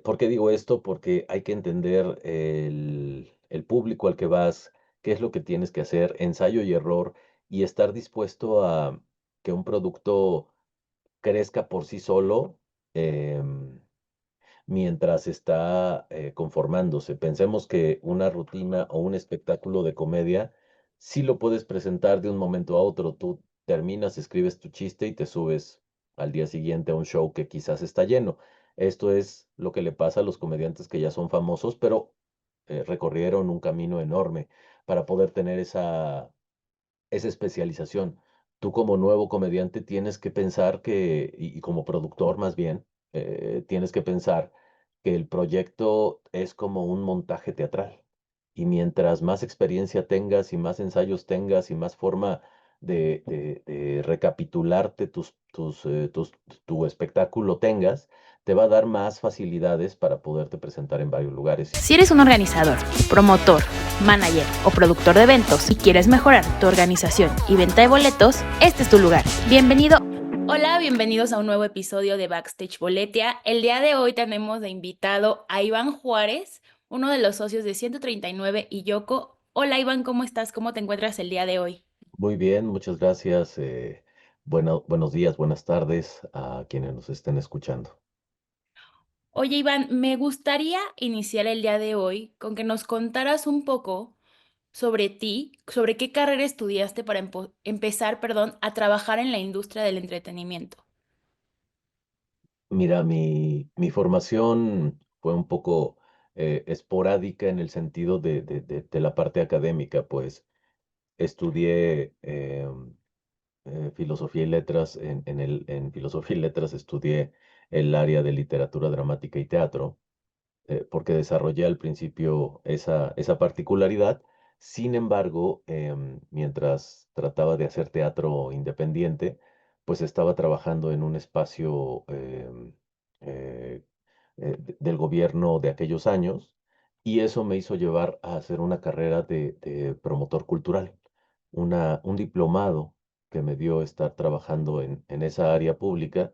¿Por qué digo esto? Porque hay que entender el público al que vas, qué es lo que tienes que hacer, ensayo y error, y estar dispuesto a que un producto crezca por sí solo, em, mientras está, conformándose. Pensemos que una rutina o un espectáculo de comedia sí lo puedes presentar de un momento a otro. Tú terminas, escribes tu chiste y te subes al día siguiente a un show que quizás está lleno. Esto es lo que le pasa a los comediantes que ya son famosos, pero, recorrieron un camino enorme para poder tener esa especialización. Tú como nuevo comediante tienes que pensar que, y como productor más bien, tienes que pensar que el proyecto es como un montaje teatral. Y mientras más experiencia tengas y más ensayos tengas y más forma de recapitularte tu espectáculo tengas, te va a dar más facilidades para poderte presentar en varios lugares. Si eres un organizador, promotor, manager o productor de eventos y quieres mejorar tu organización y venta de boletos, este es tu lugar. Bienvenido. Hola, bienvenidos a un nuevo episodio de Backstage Boletia. El día de hoy tenemos de invitado a Iván Juárez, uno de los socios de 139 y Yoko. Hola Iván, ¿cómo estás? ¿Cómo te encuentras el día de hoy? Muy bien, muchas gracias. Buenos días, buenas tardes a quienes nos estén escuchando. Oye Iván, me gustaría iniciar el día de hoy con que nos contaras un poco sobre ti, sobre qué carrera estudiaste para empezar, perdón, a trabajar en la industria del entretenimiento. Mira, mi formación fue un poco esporádica en el sentido de la parte académica, pues estudié filosofía y letras. En filosofía y letras estudié el área de literatura dramática y teatro, porque desarrollé al principio esa particularidad. Sin embargo, mientras trataba de hacer teatro independiente, pues estaba trabajando en un espacio eh, del gobierno de aquellos años, y eso me hizo llevar a hacer una carrera de promotor cultural, un diplomado que me dio estar trabajando en esa área pública.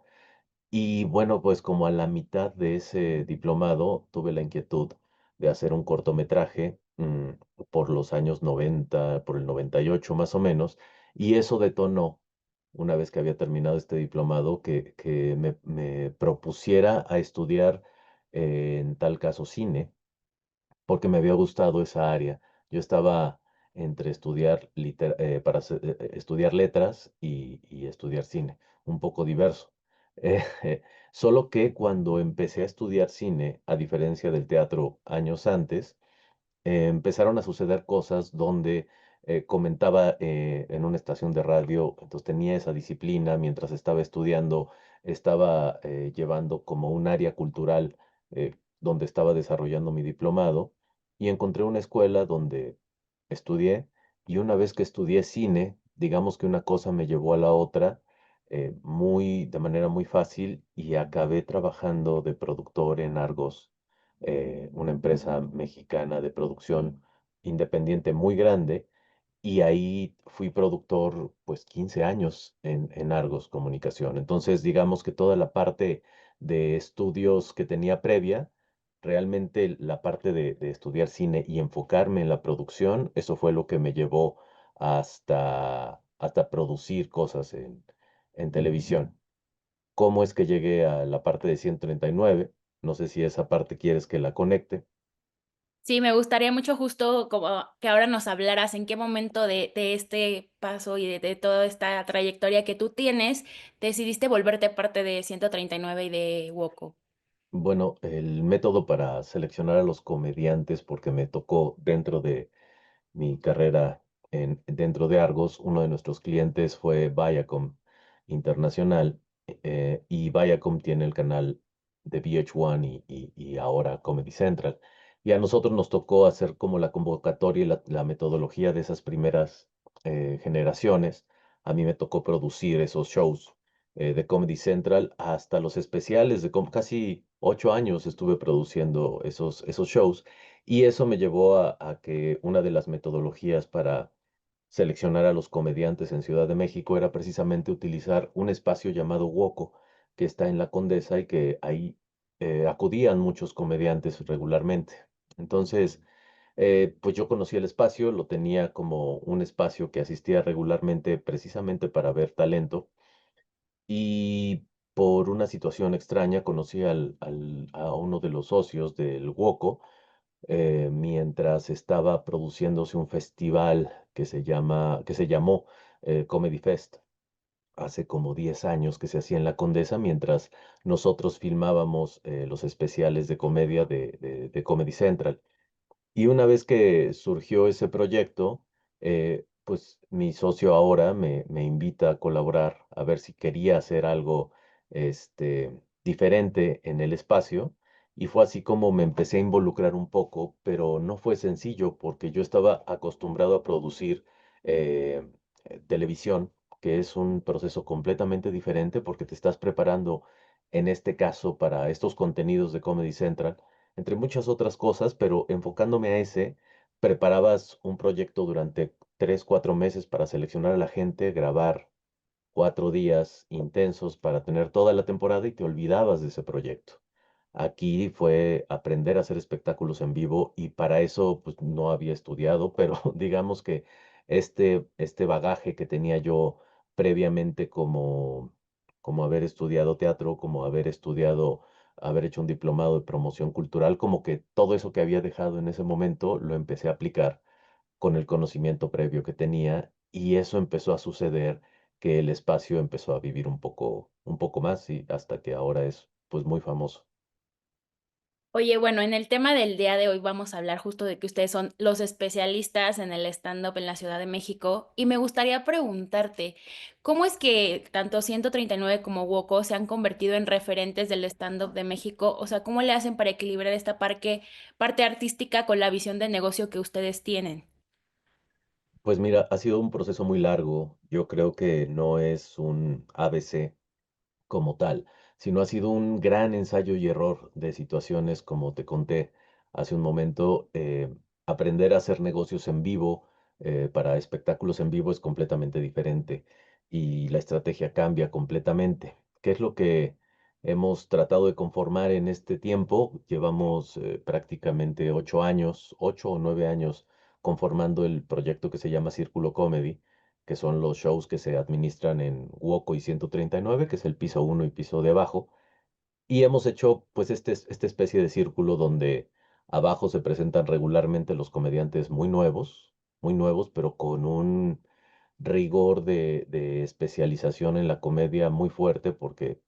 Y bueno, pues como a la mitad de ese diplomado tuve la inquietud de hacer un cortometraje, por los años 90, por el 98 más o menos, y eso detonó, una vez que había terminado este diplomado, que me propusiera a estudiar, en tal caso cine, porque me había gustado esa área. Yo estaba entre estudiar letras y estudiar cine, un poco diverso. Eh, Solo que cuando empecé a estudiar cine, a diferencia del teatro años antes, empezaron a suceder cosas donde comentaba en una estación de radio. Entonces tenía esa disciplina mientras estaba estudiando, estaba llevando como un área cultural, donde estaba desarrollando mi diplomado, y encontré una escuela donde estudié. Y una vez que estudié cine, digamos que una cosa me llevó a la otra, de manera muy fácil, y acabé trabajando de productor en Argos, una empresa mexicana de producción independiente muy grande, y ahí fui productor pues 15 años en Argos Comunicación. Entonces, digamos que toda la parte de estudios que tenía previa, realmente la parte de estudiar cine y enfocarme en la producción, eso fue lo que me llevó hasta producir cosas en televisión. ¿Cómo es que llegué a la parte de 139? No sé si esa parte quieres que la conecte. Sí, me gustaría mucho justo como que ahora nos hablaras en qué momento de este paso y de toda esta trayectoria que tú tienes, decidiste volverte parte de 139 y de Woco. Bueno, el método para seleccionar a los comediantes, porque me tocó dentro de mi carrera dentro de Argos, uno de nuestros clientes fue Viacom Internacional, y Viacom tiene el canal de VH1 y ahora Comedy Central. Y a nosotros nos tocó hacer como la convocatoria y la metodología de esas primeras generaciones. A mí me tocó producir esos shows de Comedy Central hasta los especiales casi 8 años estuve produciendo esos shows. Y eso me llevó a que una de las metodologías para seleccionar a los comediantes en Ciudad de México era precisamente utilizar un espacio llamado Woco, que está en la Condesa, y que ahí acudían muchos comediantes regularmente. Entonces, pues yo conocí el espacio, lo tenía como un espacio que asistía regularmente precisamente para ver talento y por una situación extraña conocí a uno de los socios del Woco mientras estaba produciéndose un festival que se llamó Comedy Fest hace como 10 años que se hacía en La Condesa, mientras nosotros filmábamos los especiales de comedia de Comedy Central. Y una vez que surgió ese proyecto, pues mi socio ahora me invita a colaborar, a ver si quería hacer algo diferente en el espacio. Y fue así como me empecé a involucrar un poco, pero no fue sencillo porque yo estaba acostumbrado a producir eh, televisión, que es un proceso completamente diferente porque te estás preparando, en este caso, para estos contenidos de Comedy Central entre muchas otras cosas, pero enfocándome a ese, preparabas un proyecto durante 3, 4 meses para seleccionar a la gente, grabar 4 días intensos para tener toda la temporada y te olvidabas de ese proyecto. Aquí fue aprender a hacer espectáculos en vivo y para eso pues no había estudiado, pero digamos que este bagaje que tenía yo previamente como haber estudiado teatro, como haber estudiado, haber hecho un diplomado de promoción cultural, como que todo eso que había dejado en ese momento lo empecé a aplicar con el conocimiento previo que tenía y eso empezó a suceder que el espacio empezó a vivir un poco más y hasta que ahora es pues muy famoso. Oye, bueno, en el tema del día de hoy vamos a hablar justo de que ustedes son los especialistas en el stand-up en la Ciudad de México y me gustaría preguntarte, ¿cómo es que tanto 139 como Woco se han convertido en referentes del stand-up de México? O sea, ¿cómo le hacen para equilibrar esta parte artística con la visión de negocio que ustedes tienen? Pues mira, ha sido un proceso muy largo. Yo creo que no es un ABC como tal, sino ha sido un gran ensayo y error de situaciones como te conté hace un momento. Aprender a hacer negocios en vivo para espectáculos en vivo es completamente diferente y la estrategia cambia completamente. ¿Qué es lo que hemos tratado de conformar en este tiempo? Llevamos prácticamente 8 años, 8 o 9 años conformando el proyecto que se llama Círculo Comedy, que son los shows que se administran en Woco y 139, que es el piso uno y piso de abajo. Y hemos hecho pues esta especie de círculo donde abajo se presentan regularmente los comediantes muy nuevos, pero con un rigor de especialización en la comedia muy fuerte, porque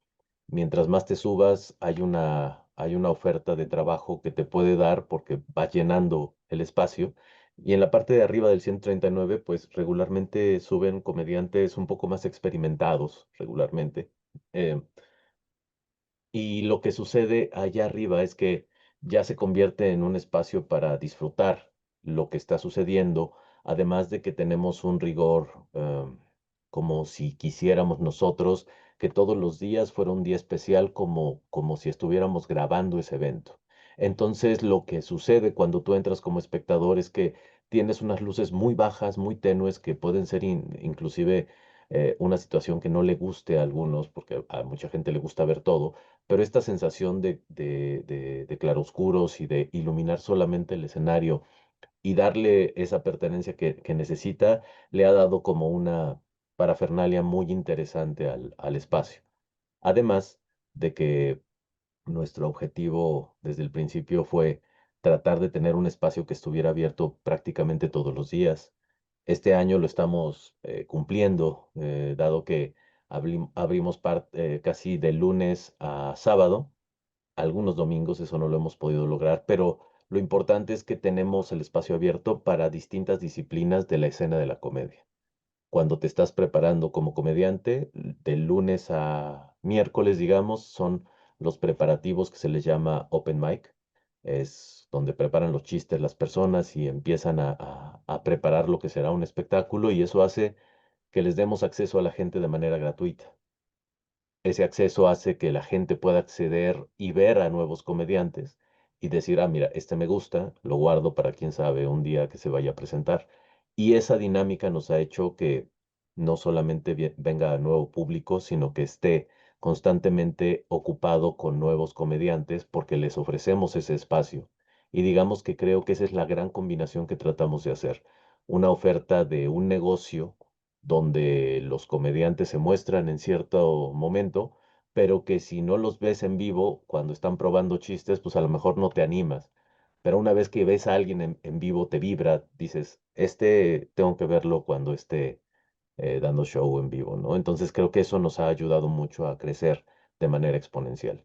mientras más te subas, hay una oferta de trabajo que te puede dar porque va llenando el espacio. Y en la parte de arriba del 139 pues regularmente suben comediantes un poco más experimentados, regularmente. Eh, y lo que sucede allá arriba es que ya se convierte en un espacio para disfrutar lo que está sucediendo, además de que tenemos un rigor como si quisiéramos nosotros que todos los días fuera un día especial como si estuviéramos grabando ese evento. Entonces, lo que sucede cuando tú entras como espectador es que tienes unas luces muy bajas, muy tenues, que pueden ser inclusive una situación que no le guste a algunos, porque a mucha gente le gusta ver todo, pero esta sensación de claroscuros y de iluminar solamente el escenario y darle esa pertenencia que necesita, le ha dado como una parafernalia muy interesante al espacio. Además de que nuestro objetivo desde el principio fue tratar de tener un espacio que estuviera abierto prácticamente todos los días. Este año lo estamos cumpliendo, dado que abrimos casi de lunes a sábado. Algunos domingos eso no lo hemos podido lograr, pero lo importante es que tenemos el espacio abierto para distintas disciplinas de la escena de la comedia. Cuando te estás preparando como comediante, de lunes a miércoles, digamos, son los preparativos que se les llama open mic. Es donde preparan los chistes las personas y empiezan a preparar lo que será un espectáculo y eso hace que les demos acceso a la gente de manera gratuita. Ese acceso hace que la gente pueda acceder y ver a nuevos comediantes y decir, ah, mira, este me gusta, lo guardo para quién sabe un día que se vaya a presentar. Y esa dinámica nos ha hecho que no solamente venga nuevo público, sino que esté constantemente ocupado con nuevos comediantes porque les ofrecemos ese espacio. Y digamos que creo que esa es la gran combinación que tratamos de hacer. Una oferta de un negocio donde los comediantes se muestran en cierto momento, pero que si no los ves en vivo cuando están probando chistes, pues a lo mejor no te animas. Pero una vez que ves a alguien en vivo, te vibra, dices, este tengo que verlo cuando esté dando show en vivo, ¿no? Entonces creo que eso nos ha ayudado mucho a crecer de manera exponencial.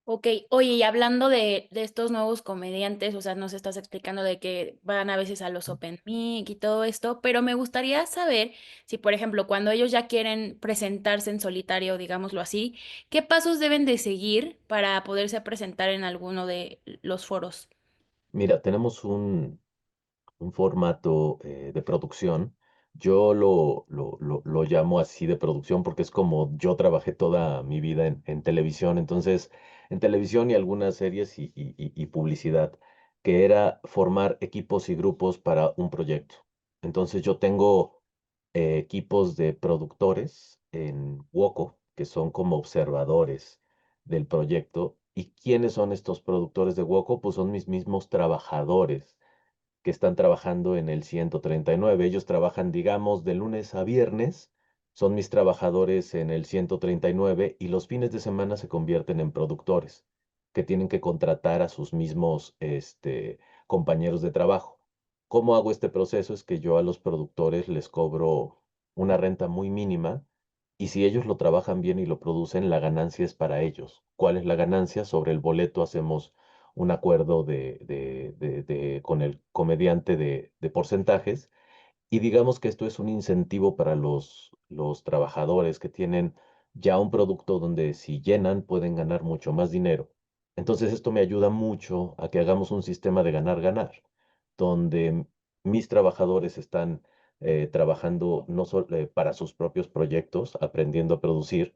Ok, oye, y hablando de estos nuevos comediantes, o sea, nos estás explicando de que van a veces a los Open Mic y todo esto, pero me gustaría saber si, por ejemplo, cuando ellos ya quieren presentarse en solitario, digámoslo así, ¿qué pasos deben de seguir para poderse presentar en alguno de los foros? Mira, tenemos un formato de producción. Yo lo llamo así de producción porque es como yo trabajé toda mi vida en televisión, entonces en televisión y algunas series y publicidad, que era formar equipos y grupos para un proyecto. Entonces yo tengo equipos de productores en Woco, que son como observadores del proyecto. ¿Y quiénes son estos productores de Woco? Pues son mis mismos trabajadores que están trabajando en el 139. Ellos trabajan, digamos, de lunes a viernes, son mis trabajadores en el 139 y los fines de semana se convierten en productores que tienen que contratar a sus mismos compañeros de trabajo. ¿Cómo hago este proceso? Es que yo a los productores les cobro una renta muy mínima y si ellos lo trabajan bien y lo producen, la ganancia es para ellos. ¿Cuál es la ganancia? Sobre el boleto hacemos un acuerdo con el comediante de porcentajes y digamos que esto es un incentivo para los trabajadores que tienen ya un producto donde si llenan pueden ganar mucho más dinero. Entonces esto me ayuda mucho a que hagamos un sistema de ganar-ganar, donde mis trabajadores están trabajando no solo para sus propios proyectos, aprendiendo a producir,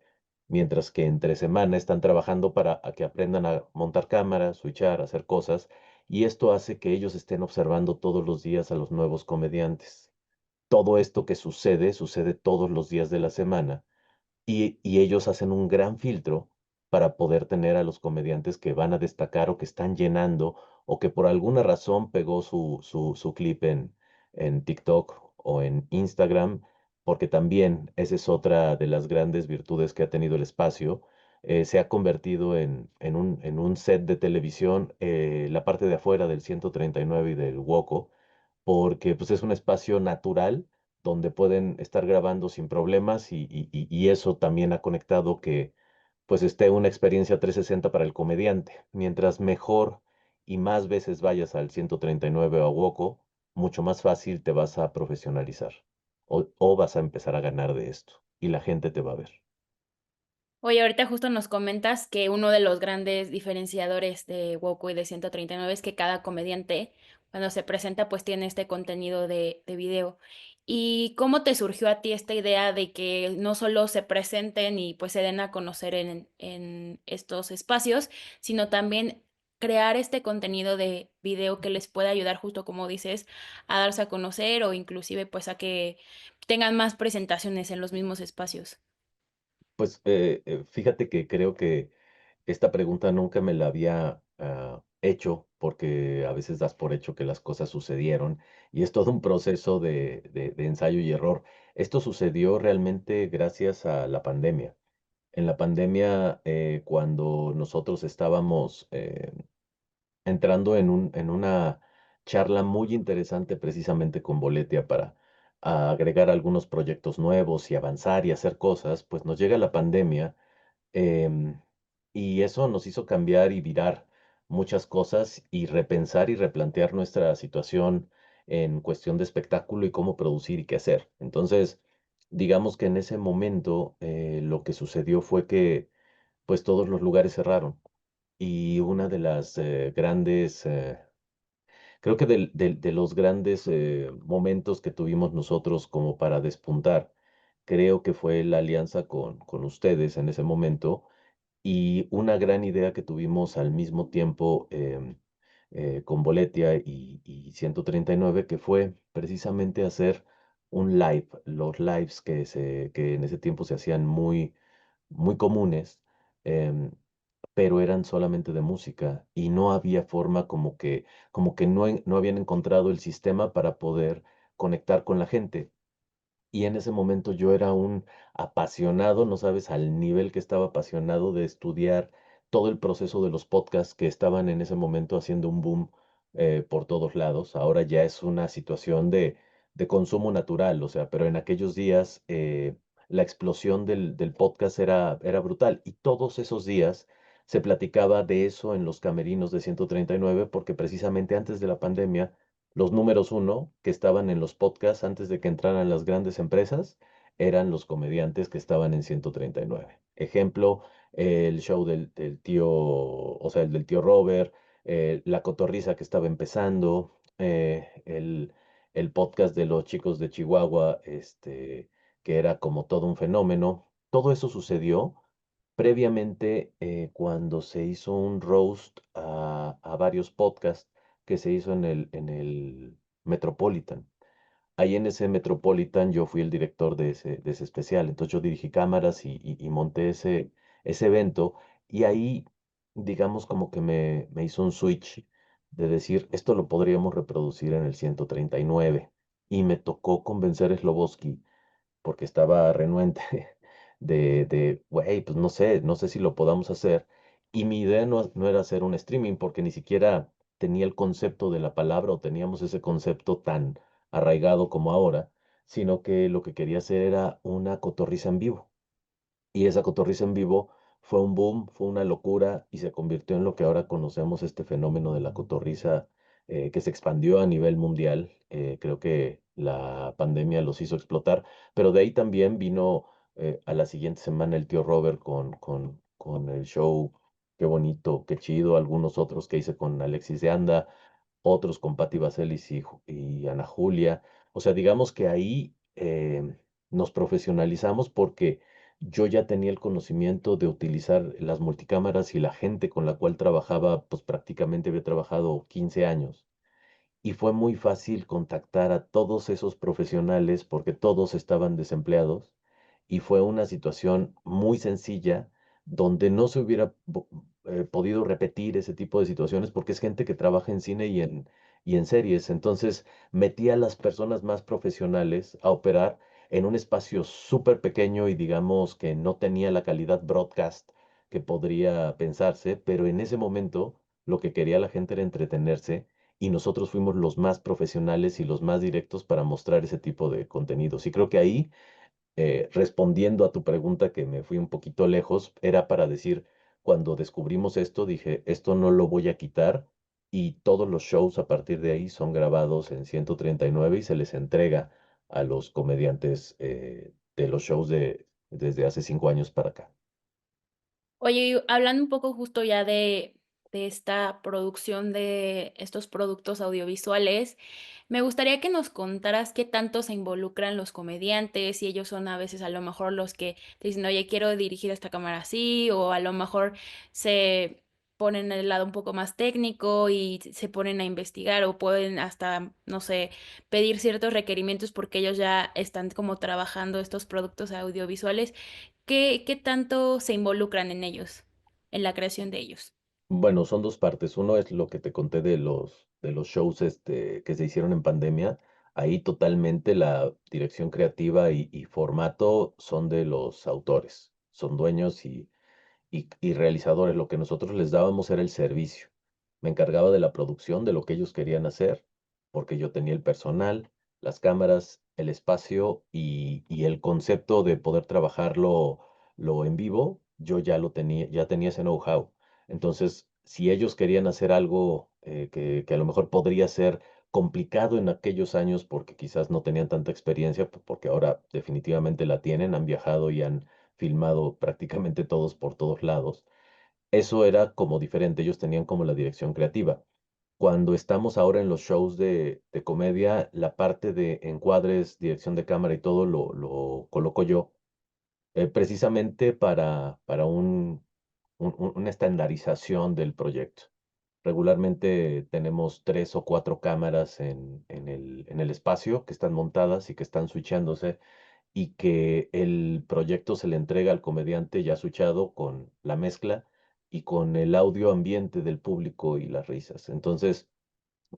mientras que entre semana están trabajando para a que aprendan a montar cámaras, switchar, hacer cosas, y esto hace que ellos estén observando todos los días a los nuevos comediantes. Todo esto que sucede todos los días de la semana y ellos hacen un gran filtro para poder tener a los comediantes que van a destacar o que están llenando o que por alguna razón pegó su clip en TikTok o en Instagram, porque también esa es otra de las grandes virtudes que ha tenido el espacio. Se ha convertido en un set de televisión, la parte de afuera del 139 y del Woco, porque pues es un espacio natural donde pueden estar grabando sin problemas y eso también ha conectado que pues esté una experiencia 360 para el comediante. Mientras mejor y más veces vayas al 139 o a Woco, mucho más fácil te vas a profesionalizar o vas a empezar a ganar de esto y la gente te va a ver. Oye, ahorita justo nos comentas que uno de los grandes diferenciadores de Woku y de 139 es que cada comediante, cuando se presenta, pues tiene este contenido de video. ¿Y cómo te surgió a ti esta idea de que no solo se presenten y pues se den a conocer en estos espacios, sino también crear este contenido de video que les pueda ayudar, justo como dices, a darse a conocer o inclusive pues a que tengan más presentaciones en los mismos espacios? Pues fíjate que creo que esta pregunta nunca me la había hecho porque a veces das por hecho que las cosas sucedieron y es todo un proceso de ensayo y error. Esto sucedió realmente gracias a la pandemia. En la pandemia, cuando nosotros estábamos entrando en una charla muy interesante precisamente con Boletia para agregar algunos proyectos nuevos y avanzar y hacer cosas, pues nos llega la pandemia. Em, y eso nos hizo cambiar y virar muchas cosas y repensar y replantear nuestra situación en cuestión de espectáculo y cómo producir y qué hacer. Entonces, digamos que en ese momento lo que sucedió fue que pues todos los lugares cerraron y una de las grandes, creo que de los grandes momentos que tuvimos nosotros como para despuntar, creo que fue la alianza con ustedes en ese momento y una gran idea que tuvimos al mismo tiempo con Boletia y 139, que fue precisamente hacer un live, los lives que en ese tiempo se hacían muy, muy comunes, em, pero eran solamente de música y no había forma como que no habían encontrado el sistema para poder conectar con la gente. Y en ese momento yo era un apasionado, no sabes al nivel que estaba apasionado de estudiar todo el proceso de los podcasts que estaban en ese momento haciendo un boom por todos lados. Ahora ya es una situación de consumo natural, o sea, pero en aquellos días la explosión del podcast era brutal. Y todos esos días se platicaba de eso en los camerinos de 139 porque precisamente antes de la pandemia los números uno que estaban en los podcasts antes de que entraran las grandes empresas eran los comediantes que estaban en 139. Ejemplo, el show del tío, o sea, el del tío Robert, La Cotorrisa que estaba empezando, el podcast de los chicos de Chihuahua, que era como todo un fenómeno. Todo eso sucedió previamente cuando se hizo un roast a varios podcasts que se hizo en el Metropolitan. Ahí en ese Metropolitan yo fui el director de ese especial, entonces yo dirigí cámaras y monté ese evento y ahí, digamos, como que me hizo un switch de decir, esto lo podríamos reproducir en el 139 y me tocó convencer a Slobodsky porque estaba renuente güey, pues no sé si lo podamos hacer. Y mi idea no era hacer un streaming porque ni siquiera tenía el concepto de la palabra o teníamos ese concepto tan arraigado como ahora, sino que lo que quería hacer era una cotorriza en vivo. Y esa cotorriza en vivo fue un boom, fue una locura y se convirtió en lo que ahora conocemos este fenómeno de la cotorriza que se expandió a nivel mundial. Creo que la pandemia los hizo explotar, pero de ahí también vino a la siguiente semana el tío Robert con el show Qué bonito, qué chido, algunos otros que hice con Alexis de Anda, otros con Patti Vaselis y Ana Julia. O sea, digamos que ahí nos profesionalizamos porque yo ya tenía el conocimiento de utilizar las multicámaras y la gente con la cual trabajaba, pues prácticamente había trabajado 15 años. Y fue muy fácil contactar a todos esos profesionales porque todos estaban desempleados y fue una situación muy sencilla donde no se hubiera podido repetir ese tipo de situaciones porque es gente que trabaja en cine y en series. Entonces metí a las personas más profesionales a operar en un espacio súper pequeño y digamos que no tenía la calidad broadcast que podría pensarse, pero en ese momento lo que quería la gente era entretenerse y nosotros fuimos los más profesionales y los más directos para mostrar ese tipo de contenidos. Y creo que ahí, respondiendo a tu pregunta, que me fui un poquito lejos, era para decir, cuando descubrimos esto, dije, esto no lo voy a quitar y todos los shows a partir de ahí son grabados en 139 y se les entrega a los comediantes de los shows desde hace 5 años para acá. Oye, y hablando un poco justo ya de esta producción de estos productos audiovisuales, me gustaría que nos contaras qué tanto se involucran los comediantes, y ellos son a veces a lo mejor los que te dicen: "Oye, quiero dirigir esta cámara así", o a lo mejor se ponen en el lado un poco más técnico y se ponen a investigar, o pueden hasta, no sé, pedir ciertos requerimientos porque ellos ya están como trabajando estos productos audiovisuales. ¿Qué tanto se involucran en ellos, en la creación de ellos? Bueno, son dos partes. Uno es lo que te conté de los shows que se hicieron en pandemia. Ahí totalmente la dirección creativa y formato son de los autores. Son dueños y realizadores. Lo que nosotros les dábamos era el servicio. Me encargaba de la producción de lo que ellos querían hacer, porque yo tenía el personal, las cámaras, el espacio y el concepto de poder trabajarlo lo en vivo, yo ya tenía ese know-how. Entonces, si ellos querían hacer algo que a lo mejor podría ser complicado en aquellos años porque quizás no tenían tanta experiencia, porque ahora definitivamente la tienen, han viajado y han filmado prácticamente todos por todos lados. Eso era como diferente, ellos tenían como la dirección creativa. Cuando estamos ahora en los shows de comedia, la parte de encuadres, dirección de cámara y todo lo coloco yo, precisamente para una estandarización del proyecto. Regularmente tenemos 3 o 4 cámaras en el espacio que están montadas y que están switchándose y que el proyecto se le entrega al comediante ya switchado con la mezcla y con el audio ambiente del público y las risas. Entonces,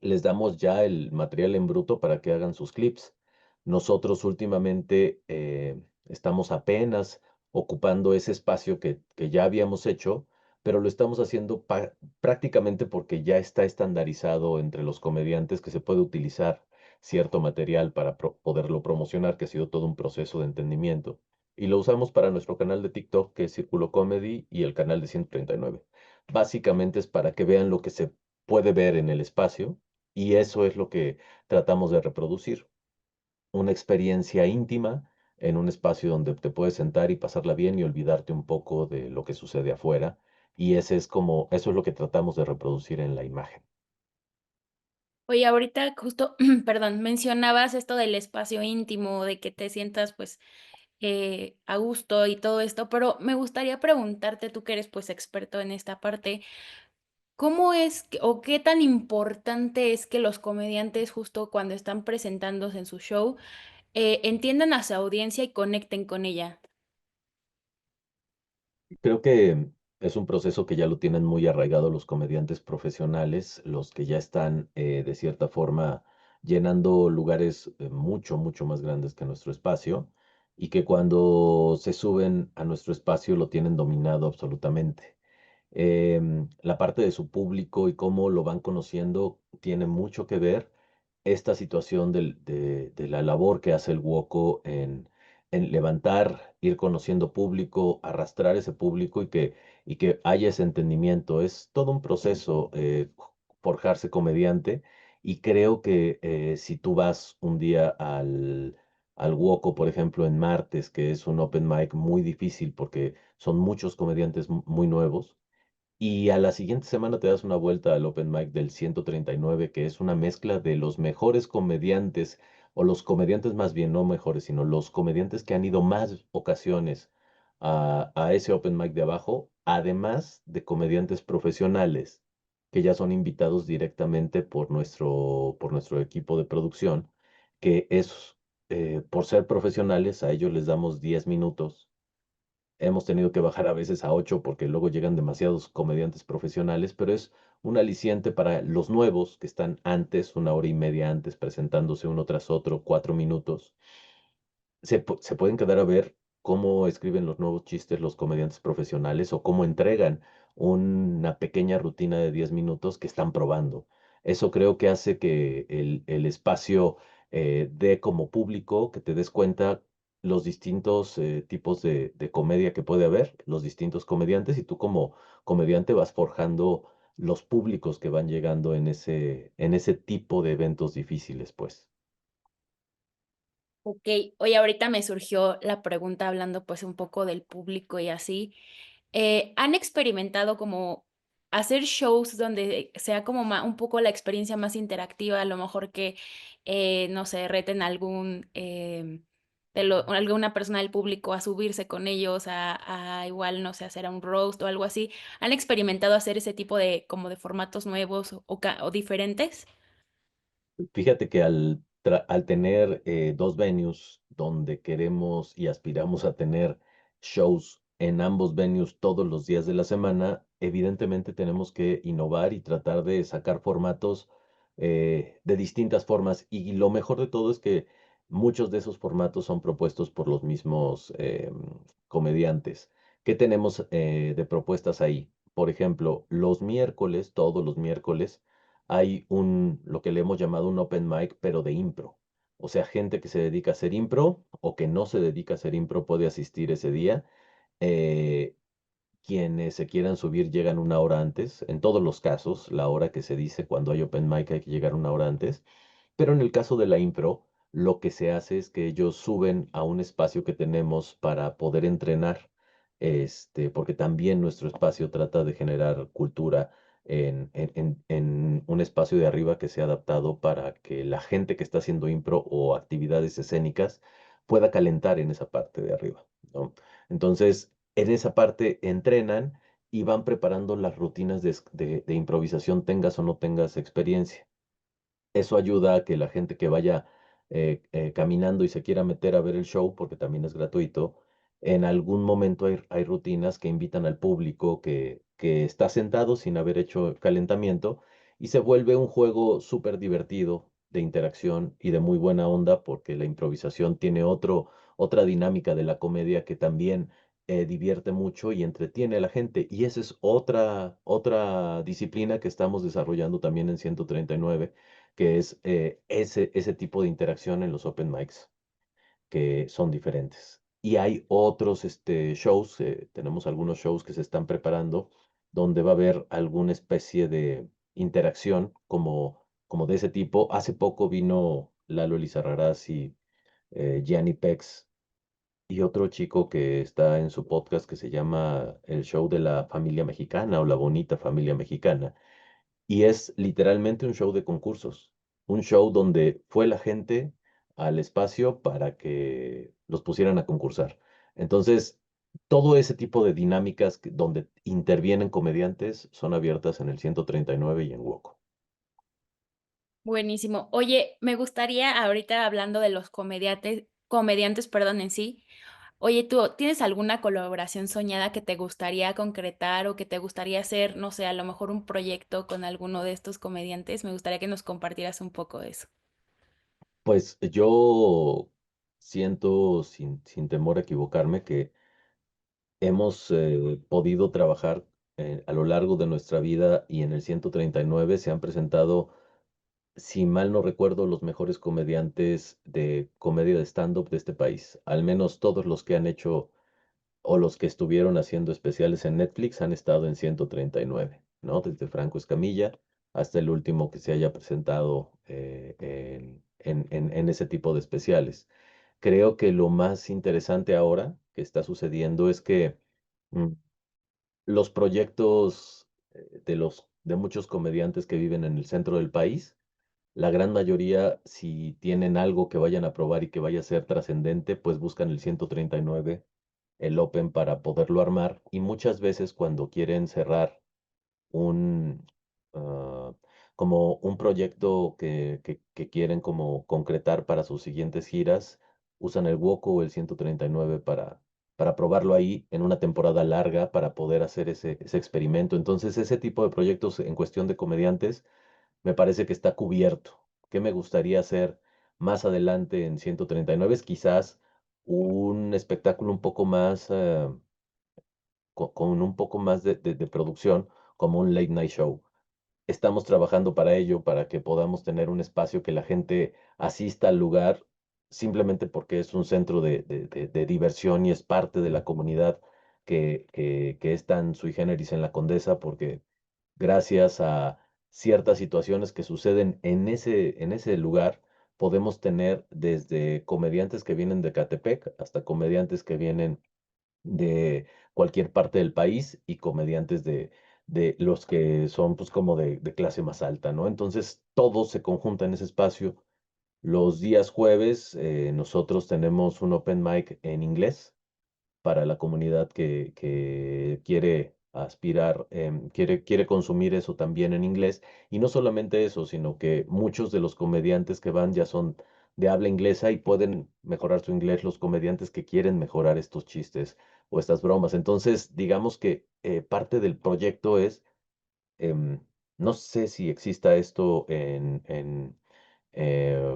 les damos ya el material en bruto para que hagan sus clips. Nosotros últimamente estamos apenas ocupando ese espacio que ya habíamos hecho, pero lo estamos haciendo prácticamente porque ya está estandarizado entre los comediantes que se puede utilizar cierto material para poderlo promocionar, que ha sido todo un proceso de entendimiento. Y lo usamos para nuestro canal de TikTok, que es Círculo Comedy, y el canal de 139. Básicamente es para que vean lo que se puede ver en el espacio y eso es lo que tratamos de reproducir, una experiencia íntima en un espacio donde te puedes sentar y pasarla bien y olvidarte un poco de lo que sucede afuera. Y ese es como, eso es lo que tratamos de reproducir en la imagen. Oye, ahorita justo, perdón, mencionabas esto del espacio íntimo, de que te sientas, pues, a gusto y todo esto, pero me gustaría preguntarte, tú que eres, pues, experto en esta parte, ¿cómo es que o qué tan importante es que los comediantes, justo cuando están presentándose en su show, entiendan a su audiencia y conecten con ella? Creo que es un proceso que ya lo tienen muy arraigado los comediantes profesionales, los que ya están de cierta forma llenando lugares mucho, mucho más grandes que nuestro espacio y que cuando se suben a nuestro espacio lo tienen dominado absolutamente. La parte de su público y cómo lo van conociendo tiene mucho que ver esta situación de la labor que hace el Woco en levantar, ir conociendo público, arrastrar ese público y que haya ese entendimiento. Es todo un proceso forjarse comediante y creo que si tú vas un día al Woco, por ejemplo, en martes, que es un open mic muy difícil porque son muchos comediantes muy nuevos, y a la siguiente semana te das una vuelta al Open Mic del 139, que es una mezcla de los mejores comediantes, o los comediantes más bien, no mejores, sino los comediantes que han ido más ocasiones a ese Open Mic de abajo, además de comediantes profesionales que ya son invitados directamente por nuestro equipo de producción, que es, por ser profesionales, a ellos les damos 10 minutos. Hemos tenido que bajar a veces a 8 porque luego llegan demasiados comediantes profesionales, pero es un aliciente para los nuevos que están antes, una hora y media antes, presentándose uno tras otro, 4 minutos. Se pueden quedar a ver cómo escriben los nuevos chistes los comediantes profesionales o cómo entregan una pequeña rutina de 10 minutos que están probando. Eso creo que hace que el espacio dé como público, que te des cuenta los distintos tipos de comedia que puede haber, los distintos comediantes, y tú como comediante vas forjando los públicos que van llegando en ese tipo de eventos difíciles, pues. Okey. Oye, ahorita me surgió la pregunta hablando, pues, un poco del público y así. ¿Han experimentado como hacer shows donde sea como un poco la experiencia más interactiva? A lo mejor que, no sé, reten a algún, alguna persona del público a subirse con ellos, a igual, no sé, hacer un roast o algo así. ¿Han experimentado hacer ese tipo de como de formatos nuevos o diferentes? Fíjate que al tener dos venues donde queremos y aspiramos a tener shows en ambos venues todos los días de la semana, evidentemente tenemos que innovar y tratar de sacar formatos de distintas formas. Y lo mejor de todo es que muchos de esos formatos son propuestos por los mismos comediantes. ¿Qué tenemos de propuestas ahí? Por ejemplo, los miércoles, todos los miércoles, hay lo que le hemos llamado un open mic, pero de impro. O sea, gente que se dedica a hacer impro o que no se dedica a hacer impro puede asistir ese día. Eh, Quienes se quieran subir llegan una hora antes. En todos los casos, la hora que se dice cuando hay open mic hay que llegar una hora antes. Pero en el caso de la impro, lo que se hace es que ellos suben a un espacio que tenemos para poder entrenar, porque también nuestro espacio trata de generar cultura en un espacio de arriba que sea adaptado para que la gente que está haciendo impro o actividades escénicas pueda calentar en esa parte de arriba, ¿no? Entonces, en esa parte entrenan y van preparando las rutinas de improvisación, tengas o no tengas experiencia. Eso ayuda a que la gente que vaya caminando y se quiera meter a ver el show, porque también es gratuito, en algún momento hay rutinas que invitan al público que está sentado sin haber hecho calentamiento y se vuelve un juego súper divertido de interacción y de muy buena onda porque la improvisación tiene otra dinámica de la comedia que también divierte mucho y entretiene a la gente. Y esa es otra disciplina que estamos desarrollando también en 139, que es ese tipo de interacción en los open mics que son diferentes. Y hay otros shows, tenemos algunos shows que se están preparando donde va a haber alguna especie de interacción como de ese tipo. Hace poco vino Lalo Elizarrarás y Gianni Pex y otro chico que está en su podcast que se llama El Show de la Familia Mexicana o La Bonita Familia Mexicana. Y es literalmente un show de concursos, un show donde fue la gente al espacio para que los pusieran a concursar. Entonces, todo ese tipo de dinámicas donde intervienen comediantes son abiertas en el 139 y en Woco. Buenísimo. Oye, me gustaría ahorita hablando de los comediantes, perdón, en sí. Oye, ¿tú tienes alguna colaboración soñada que te gustaría concretar o que te gustaría hacer, no sé, a lo mejor un proyecto con alguno de estos comediantes? Me gustaría que nos compartieras un poco de eso. Pues yo siento, sin temor a equivocarme, que hemos podido trabajar a lo largo de nuestra vida y en el 139 se han presentado, si mal no recuerdo, los mejores comediantes de comedia de stand-up de este país. Al menos todos los que han hecho o los que estuvieron haciendo especiales en Netflix han estado en 139, ¿no? Desde Franco Escamilla hasta el último que se haya presentado en ese tipo de especiales. Creo que lo más interesante ahora que está sucediendo es que mm, los proyectos de muchos comediantes que viven en el centro del país, la gran mayoría, si tienen algo que vayan a probar y que vaya a ser trascendente, pues buscan el 139, el Open para poderlo armar. Y muchas veces cuando quieren cerrar un, ah, como un proyecto que quieren como concretar para sus siguientes giras, usan el Woco o el 139 para probarlo ahí en una temporada larga para poder hacer ese experimento. Entonces, ese tipo de proyectos en cuestión de comediantes me parece que está cubierto. ¿Qué me gustaría hacer más adelante en 139? Es quizás un espectáculo un poco más, con un poco más de producción, como un late night show. Estamos trabajando para ello, para que podamos tener un espacio que la gente asista al lugar simplemente porque es un centro de diversión y es parte de la comunidad que es tan sui generis en la Condesa, porque gracias a ciertas situaciones que suceden en ese lugar, podemos tener desde comediantes que vienen de Catepec hasta comediantes que vienen de cualquier parte del país y comediantes de los que son pues como de clase más alta, ¿no? Entonces todo se conjunta en ese espacio. Los días jueves nosotros tenemos un open mic en inglés para la comunidad que quiere aspirar, quiere consumir eso también en inglés. Y no solamente eso, sino que muchos de los comediantes que van ya son de habla inglesa y pueden mejorar su inglés los comediantes que quieren mejorar estos chistes o estas bromas. Entonces, digamos que parte del proyecto es, em, no sé si exista esto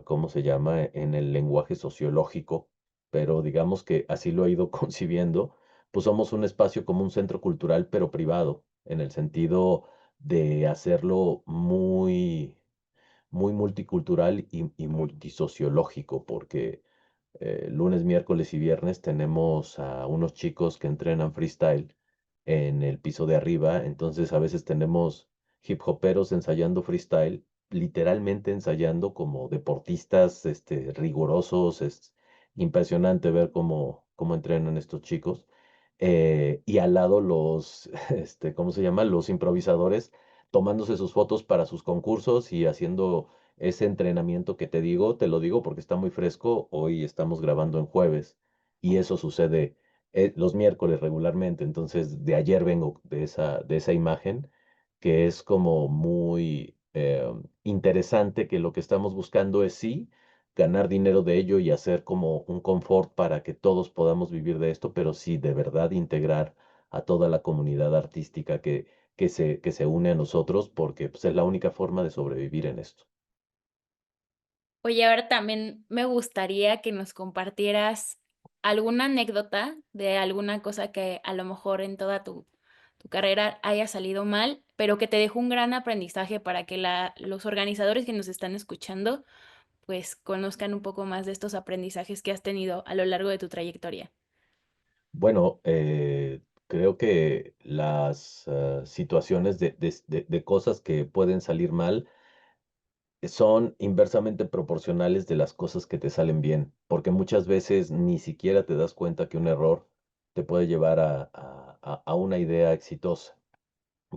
¿cómo se llama? En el lenguaje sociológico, pero digamos que así lo he ido concibiendo, pues somos un espacio como un centro cultural, pero privado, en el sentido de hacerlo muy multicultural y multisociológico, porque lunes, miércoles y viernes tenemos a unos chicos que entrenan freestyle en el piso de arriba, entonces a veces tenemos hip hoperos ensayando freestyle, literalmente ensayando como deportistas rigurosos, es impresionante ver cómo entrenan estos chicos. Y al lado los, ¿cómo se llama? Los improvisadores tomándose sus fotos para sus concursos y haciendo ese entrenamiento que te digo, te lo digo porque está muy fresco. Hoy estamos grabando en jueves y eso sucede los miércoles regularmente. Entonces, de ayer vengo de esa imagen que es como muy interesante, que lo que estamos buscando es sí, ganar dinero de ello y hacer como un confort para que todos podamos vivir de esto, pero sí de verdad integrar a toda la comunidad artística que se une a nosotros, porque pues, es la única forma de sobrevivir en esto. Oye, ahora también me gustaría que nos compartieras alguna anécdota de alguna cosa que a lo mejor en toda tu carrera haya salido mal, pero que te dejó un gran aprendizaje para que los organizadores que nos están escuchando, pues conozcan un poco más de estos aprendizajes que has tenido a lo largo de tu trayectoria. Bueno, creo que las situaciones de cosas que pueden salir mal son inversamente proporcionales de las cosas que te salen bien, porque muchas veces ni siquiera te das cuenta que un error te puede llevar a una idea exitosa.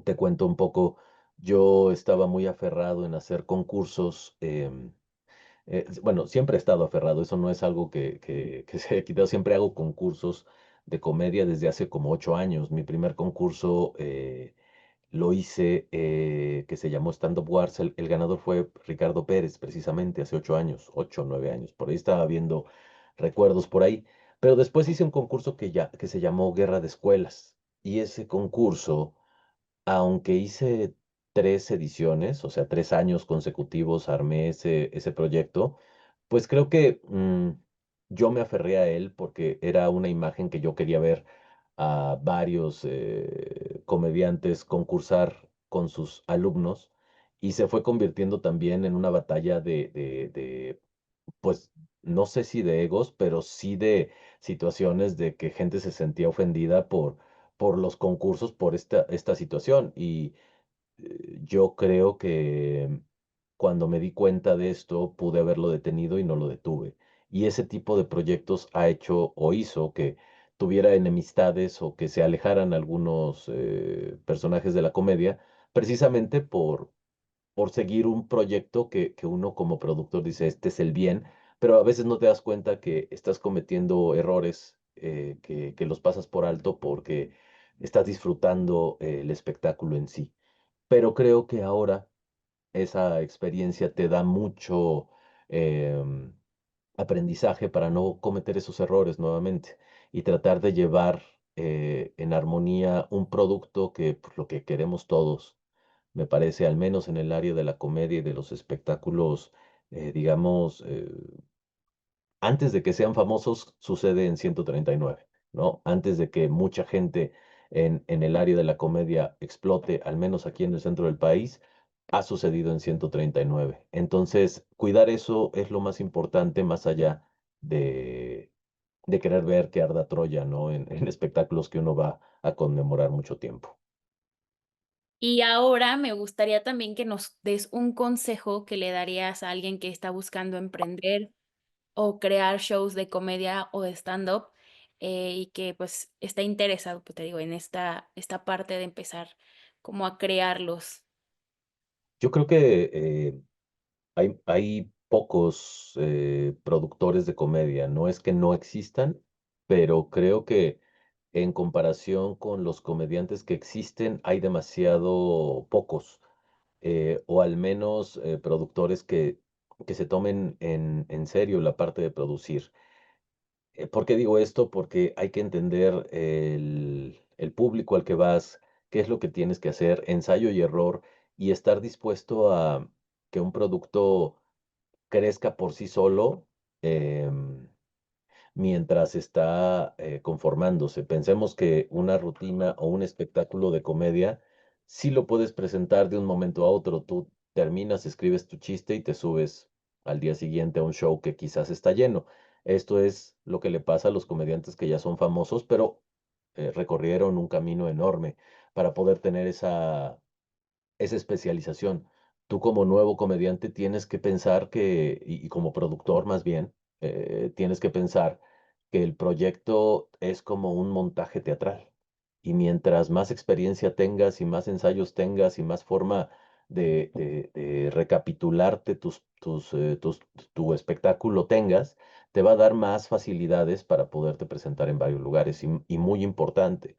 Te cuento un poco, yo estaba muy aferrado en hacer concursos, bueno, siempre he estado aferrado, eso no es algo que se haya quitado, siempre hago concursos de comedia desde hace como 8 años. Mi primer concurso lo hice, que se llamó Stand Up Wars. El ganador fue Ricardo Pérez, precisamente hace 8 años, 8 o 9 años. Por ahí estaba viendo recuerdos por ahí. Pero después hice un concurso que se llamó Guerra de Escuelas. Y ese concurso, aunque hice 3 ediciones, o sea, 3 años consecutivos armé ese proyecto, pues creo que yo me aferré a él porque era una imagen que yo quería ver a varios comediantes concursar con sus alumnos y se fue convirtiendo también en una batalla pues, no sé si de egos, pero sí de situaciones de que gente se sentía ofendida por los concursos, por esta situación. Y yo creo que cuando me di cuenta de esto, pude haberlo detenido y no lo detuve. Y ese tipo de proyectos ha hecho o hizo que tuviera enemistades o que se alejaran algunos personajes de la comedia, precisamente por seguir un proyecto que uno como productor dice, este es el bien, pero a veces no te das cuenta que estás cometiendo errores, que los pasas por alto porque estás disfrutando el espectáculo en sí. Pero creo que ahora esa experiencia te da mucho em, aprendizaje para no cometer esos errores nuevamente y tratar de llevar en armonía un producto que pues, lo que queremos todos, me parece, al menos en el área de la comedia y de los espectáculos, digamos, antes de que sean famosos, sucede en 139, ¿no? Antes de que mucha gente en el área de la comedia explote, al menos aquí en el centro del país, ha sucedido en 139. Entonces, cuidar eso es lo más importante, más allá de, de querer ver que arda Troya, ¿no? En espectáculos que uno va a conmemorar mucho tiempo. Y ahora me gustaría también que nos des un consejo que le darías a alguien que está buscando emprender o crear shows de comedia o de stand-up, y que, pues, está interesado, pues, te digo, en esta parte de empezar como a crearlos. Yo creo que hay pocos productores de comedia, no es que no existan, pero creo que en comparación con los comediantes que existen, hay demasiado pocos, o al menos productores que se tomen en serio la parte de producir. ¿Por qué digo esto? Porque hay que entender el público al que vas, qué es lo que tienes que hacer, ensayo y error, y estar dispuesto a que un producto crezca por sí solo, em, mientras está conformándose. Pensemos que una rutina o un espectáculo de comedia sí lo puedes presentar de un momento a otro. Tú terminas, escribes tu chiste y te subes al día siguiente a un show que quizás está lleno. Esto es lo que le pasa a los comediantes que ya son famosos, pero recorrieron un camino enorme para poder tener esa especialización. Tú como nuevo comediante tienes que pensar y como productor más bien, tienes que pensar que el proyecto es como un montaje teatral. Y mientras más experiencia tengas y más ensayos tengas y más forma de recapitularte tu espectáculo tengas, te va a dar más facilidades para poderte presentar en varios lugares. Y muy importante,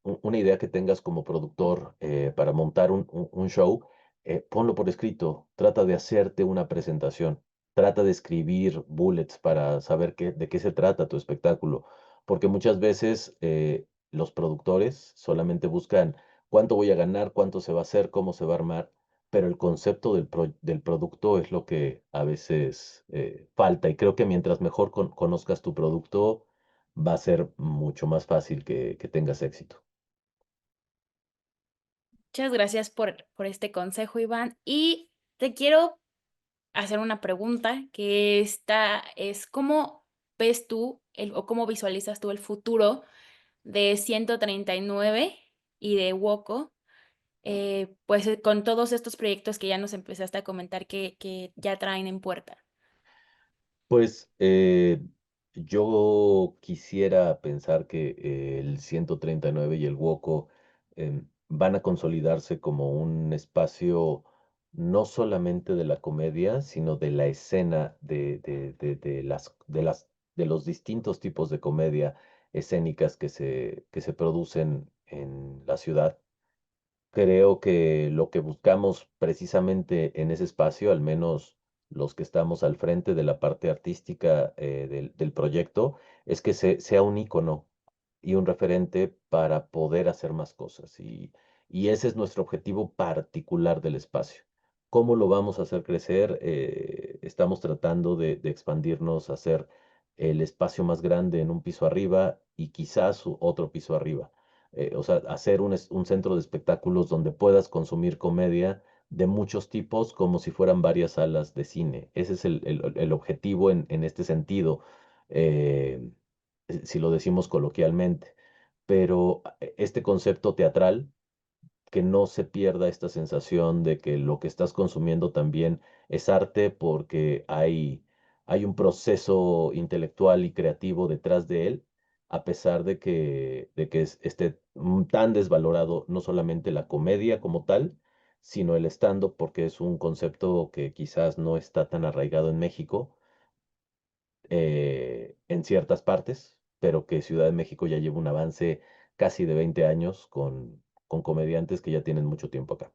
una idea que tengas como productor para montar un show, ponlo por escrito, trata de hacerte una presentación. trata de escribir bullets para saber de qué se trata tu espectáculo, porque muchas veces los productores solamente buscan cuánto voy a ganar, cuánto se va a hacer, cómo se va a armar, pero el concepto del producto es lo que a veces falta. Y creo que mientras mejor conozcas tu producto, va a ser mucho más fácil que tengas éxito. Muchas gracias por este consejo, Iván. Y te quiero hacer una pregunta que esta es, ¿cómo ves tú o cómo visualizas tú el futuro de 139 y de Woco? Pues con todos estos proyectos que ya nos empezaste a comentar que ya traen en puerta. Pues yo quisiera pensar que el 139 y el Woco van a consolidarse como un espacio no solamente de la comedia, sino de la escena de los distintos tipos de comedia escénicas que se producen en la ciudad. Creo que lo que buscamos precisamente en ese espacio, al menos los que estamos al frente de la parte artística del proyecto, es que sea un ícono y un referente para poder hacer más cosas. Y ese es nuestro objetivo particular del espacio. ¿Cómo lo vamos a hacer crecer? Estamos tratando de expandirnos, hacer el espacio más grande en un piso arriba y quizás otro piso arriba, o sea, hacer un centro de espectáculos donde puedas consumir comedia de muchos tipos como si fueran varias salas de cine. Ese es el objetivo en este sentido, eh, si lo decimos coloquialmente. Pero este concepto teatral, que no se pierda esta sensación de que lo que estás consumiendo también es arte porque hay un proceso intelectual y creativo detrás de él, a pesar de que esté tan desvalorado no solamente la comedia como tal, sino el stand-up porque es un concepto que quizás no está tan arraigado en México, en ciertas partes, pero que Ciudad de México ya lleva un avance casi de 20 años con comediantes que ya tienen mucho tiempo acá.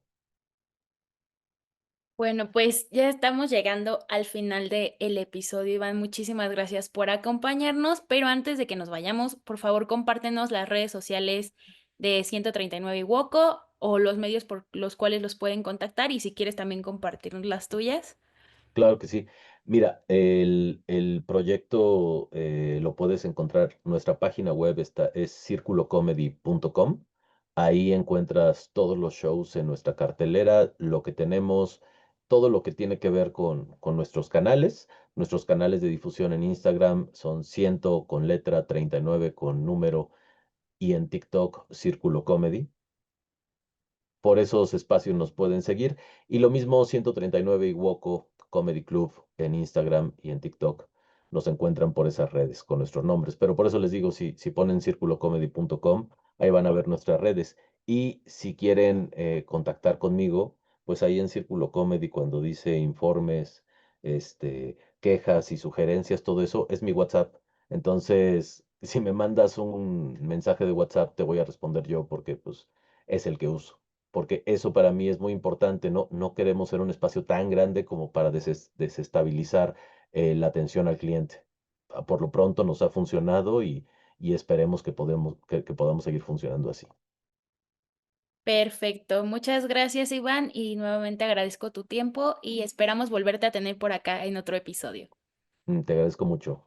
Bueno, pues ya estamos llegando al final del episodio, Iván. Muchísimas gracias por acompañarnos, pero antes de que nos vayamos, por favor, compártenos las redes sociales de 139 y Woco o los medios por los cuales los pueden contactar y si quieres también compartirnos las tuyas. Claro que sí. Mira, el proyecto lo puedes encontrar, nuestra página web es circulocomedy.com. Ahí encuentras todos los shows en nuestra cartelera, lo que tenemos, todo lo que tiene que ver con nuestros canales. Nuestros canales de difusión en Instagram son 100 con letra, 39 con número y en TikTok Círculo Comedy. Por esos espacios nos pueden seguir. Y lo mismo 139 y Woco Comedy Club en Instagram y en TikTok. Nos encuentran por esas redes con nuestros nombres. Pero por eso les digo, si ponen circulocomedy.com, ahí van a ver nuestras redes. Y si quieren contactar conmigo, pues ahí en Círculo Comedy, cuando dice informes, quejas y sugerencias, todo eso es mi WhatsApp. Entonces, si me mandas un mensaje de WhatsApp, te voy a responder yo porque pues es el que uso, porque eso para mí es muy importante. No queremos ser un espacio tan grande como para desestabilizar la atención al cliente. Por lo pronto nos ha funcionado y esperemos que podamos seguir funcionando así. Perfecto, muchas gracias, Iván, y nuevamente agradezco tu tiempo y esperamos volverte a tener por acá en otro episodio. Te agradezco mucho.